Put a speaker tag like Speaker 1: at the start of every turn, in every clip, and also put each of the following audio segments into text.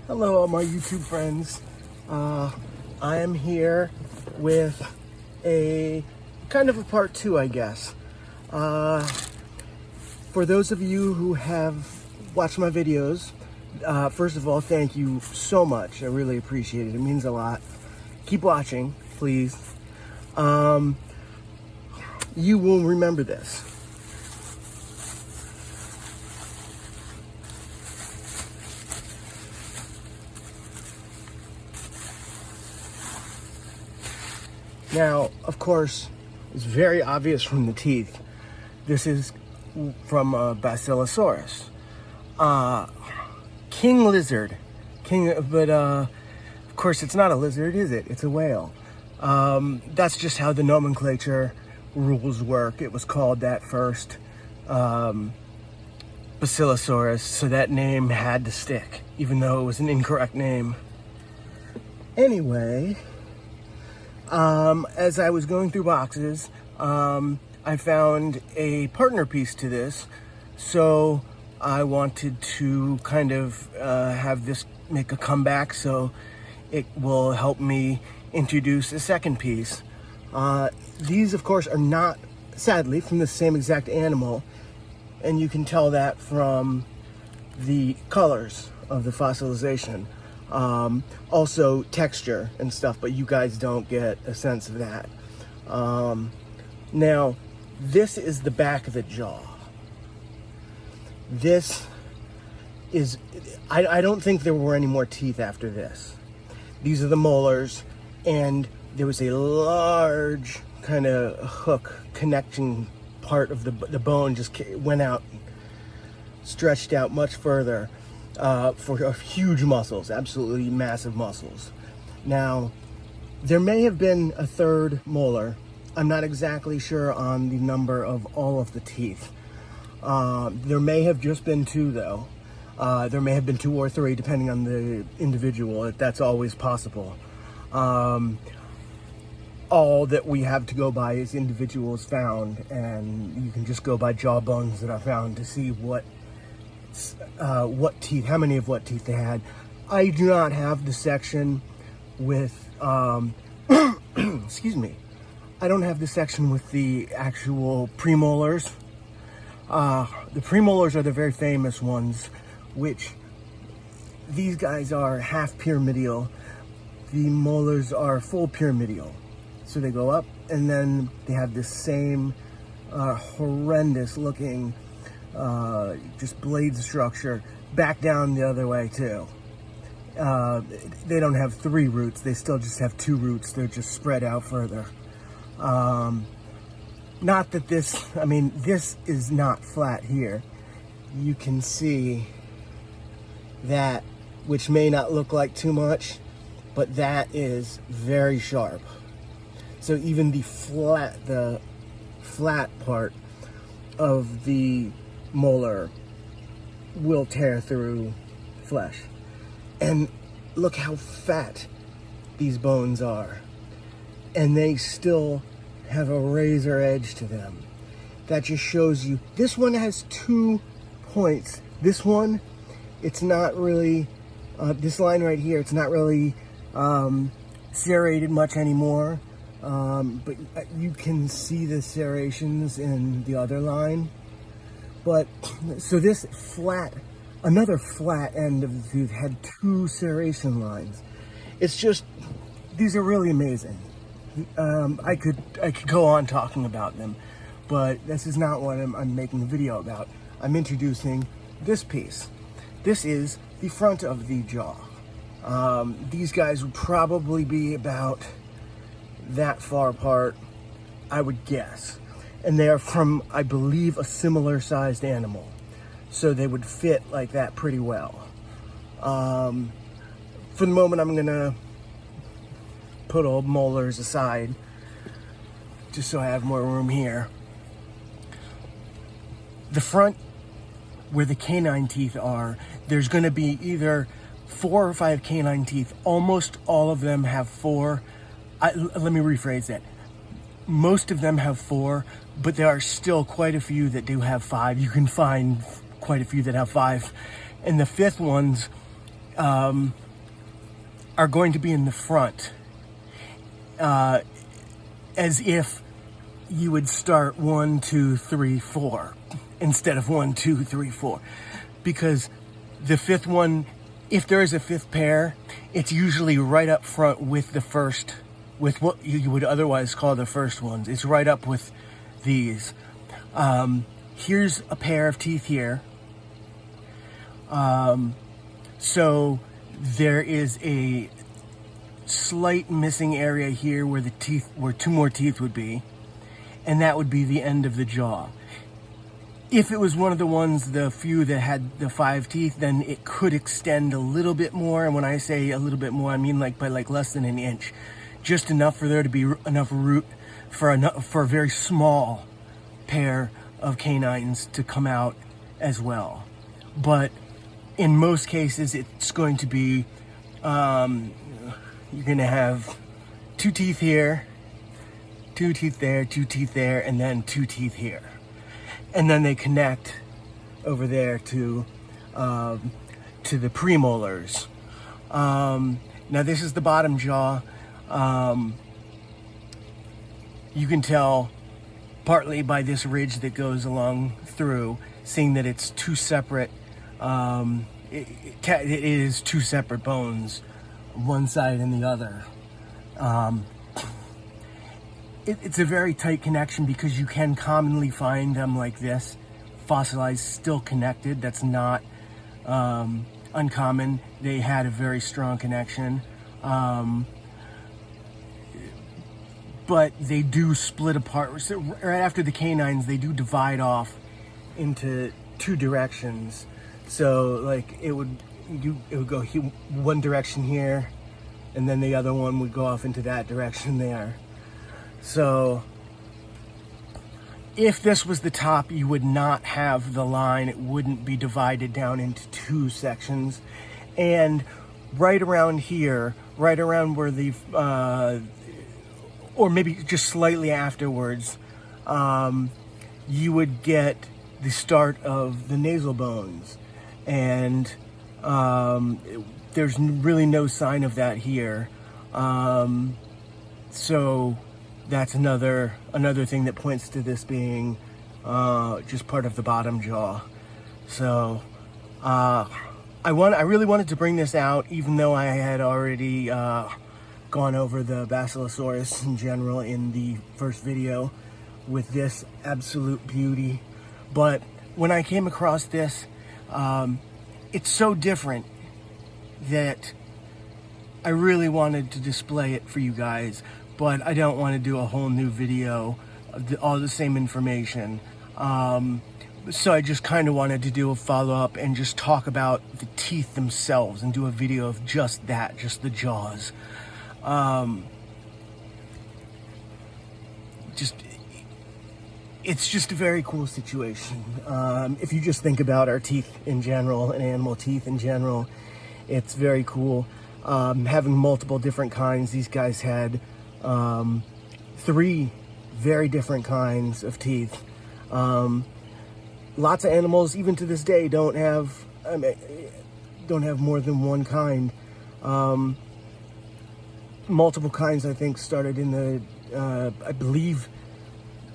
Speaker 1: Hello, all my YouTube friends. I am here with a kind of a part two, I guess. For those of you who have watched my videos, first of all, thank you so much. I really appreciate it. It means a lot. Keep watching, please. You will remember this. Now, of course, it's very obvious from the teeth. This is from Basilosaurus. King lizard. But of course it's not a lizard, is it? It's a whale. That's just how the nomenclature rules work. It was called that first, Basilosaurus, so that name had to stick, even though it was an incorrect name. Anyway, as I was going through boxes, I found a partner piece to this, so I wanted to kind of have this make a comeback, so it will help me introduce a second piece. These, of course, are not, sadly, from the same exact animal, and you can tell that from the colors of the fossilization. Also texture and stuff, but you guys don't get a sense of that. Now, this is the back of the jaw. This is, I don't think there were any more teeth after this. These are the molars, and there was a large kind of hook connecting part of the bone just went out, stretched out much further. For huge muscles, absolutely massive muscles. Now, there may have been a third molar. I'm not exactly sure on the number of all of the teeth. There may have just been two, though. There may have been two or three, depending on the individual. That's always possible. All that we have to go by is individuals found, and you can just go by jaw bones that are found to see what teeth, how many of what teeth they had. I do not have the section with, excuse me, I don't have the section with the actual premolars. The premolars are the very famous ones, which these guys are half pyramidal. The molars are full pyramidal. So they go up, and then they have this same horrendous looking just blade structure back down the other way too. They don't have three roots, they still just have two roots. They're just spread out further. Not that this, I mean, this is not flat here. You can see that, which may not look like too much, but that is very sharp. So even the flat part of the molar will tear through flesh. And look how fat these bones are, and they still have a razor edge to them. That just shows you, this one has 2 points. This one, it's not really, this line right here, it's not really serrated much anymore, but you can see the serrations in the other line. But, so this flat, another flat end of the tooth had 2 serration lines. It's just, these are really amazing. I could go on talking about them, but this is not what I'm making a video about. I'm introducing this piece. This is the front of the jaw. These guys would probably be about that far apart, I would guess. And they are from, I believe, a similar sized animal. So they would fit like that pretty well. For the moment, I'm gonna put old molars aside, just so I have more room here. The front, where the canine teeth are, there's gonna be either 4 or 5 canine teeth. Almost all of them have 4. Let me rephrase that. Most of them have 4, but there are still quite a few that do have 5. You can find quite a few that have 5. And the 5th ones are going to be in the front, as if you would start 1, 2, 3, 4 instead of 1, 2, 3, 4, because the fifth one, if there is a fifth pair, it's usually right up front with the first, with what you would otherwise call the first ones. It's right up with these. Here's a pair of teeth here. So there is a slight missing area here where the teeth, where 2 more teeth would be, and that would be the end of the jaw. If it was one of the ones, the few that had the 5 teeth, then it could extend a little bit more. And when I say a little bit more, I mean like by like less than an inch, just enough for there to be enough root for a very small pair of canines to come out as well. But in most cases, it's going to be, you're going to have 2 teeth here, 2 teeth there, 2 teeth there, and then 2 teeth here. And then they connect over there to the premolars. Now this is the bottom jaw. You can tell partly by this ridge that goes along through, seeing that it's 2 separate, it is 2 separate bones, one side and the other. It's a very tight connection because you can commonly find them like this, fossilized, still connected. That's not uncommon. They had a very strong connection. But they do split apart. So right after the canines, they do divide off into 2 directions. So like it would go one direction here, and then the other one would go off into that direction there. So if this was the top, you would not have the line. It wouldn't be divided down into 2 sections. And right around here, right around where the, or maybe just slightly afterwards, you would get the start of the nasal bones. And there's really no sign of that here. So that's another thing that points to this being just part of the bottom jaw. So I really wanted to bring this out, even though I had already gone over the Basilosaurus in general in the first video with this absolute beauty. But when I came across this, it's so different that I really wanted to display it for you guys, but I don't want to do a whole new video of all the same information. So I just kind of wanted to do a follow-up and just talk about the teeth themselves and do a video of just that, just the jaws. It's just a very cool situation. If you just think about our teeth in general and animal teeth in general, it's very cool. Having multiple different kinds, these guys had 3 very different kinds of teeth. Lots of animals, even to this day, don't have more than one kind. Multiple kinds, I think, started in the, I believe,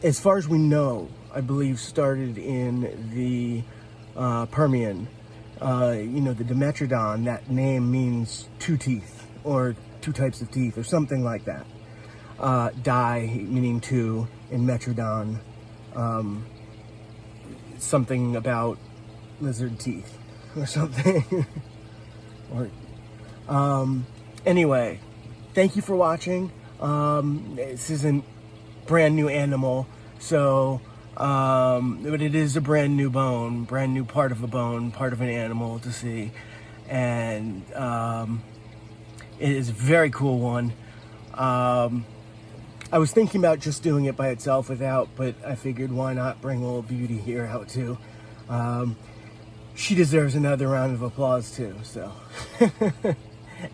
Speaker 1: as far as we know, I believe started in the Permian. You know, the Dimetrodon, that name means 2 teeth, or 2 types of teeth, or something like that. Di, meaning 2, and Metrodon, something about lizard teeth, or something. Anyway, thank you for watching. This isn't brand new animal, so but it is a brand new bone, brand new part of a bone, part of an animal to see, and it is a very cool one. I was thinking about just doing it by itself without, but I figured why not bring old Beauty here out too. She deserves another round of applause too, so.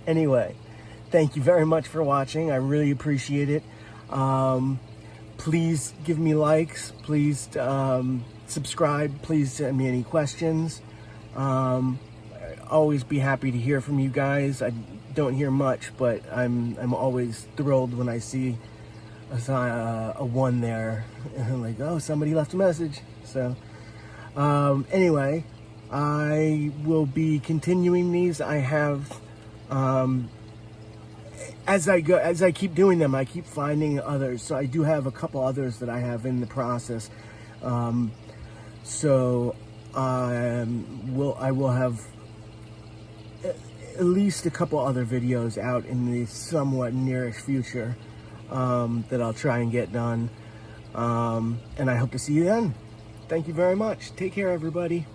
Speaker 1: Anyway, thank you very much for watching. I really appreciate it. Please give me likes. Please subscribe. Please send me any questions. always be happy to hear from you guys. I don't hear much, but I'm always thrilled when I see a one there. I'm like, oh, somebody left a message. So anyway, I will be continuing these. I have as I keep doing them, I keep finding others. So I do have a couple others that I have in the process. So I will have at least a couple other videos out in the somewhat nearish future that I'll try and get done. And I hope to see you then. Thank you very much. Take care, everybody.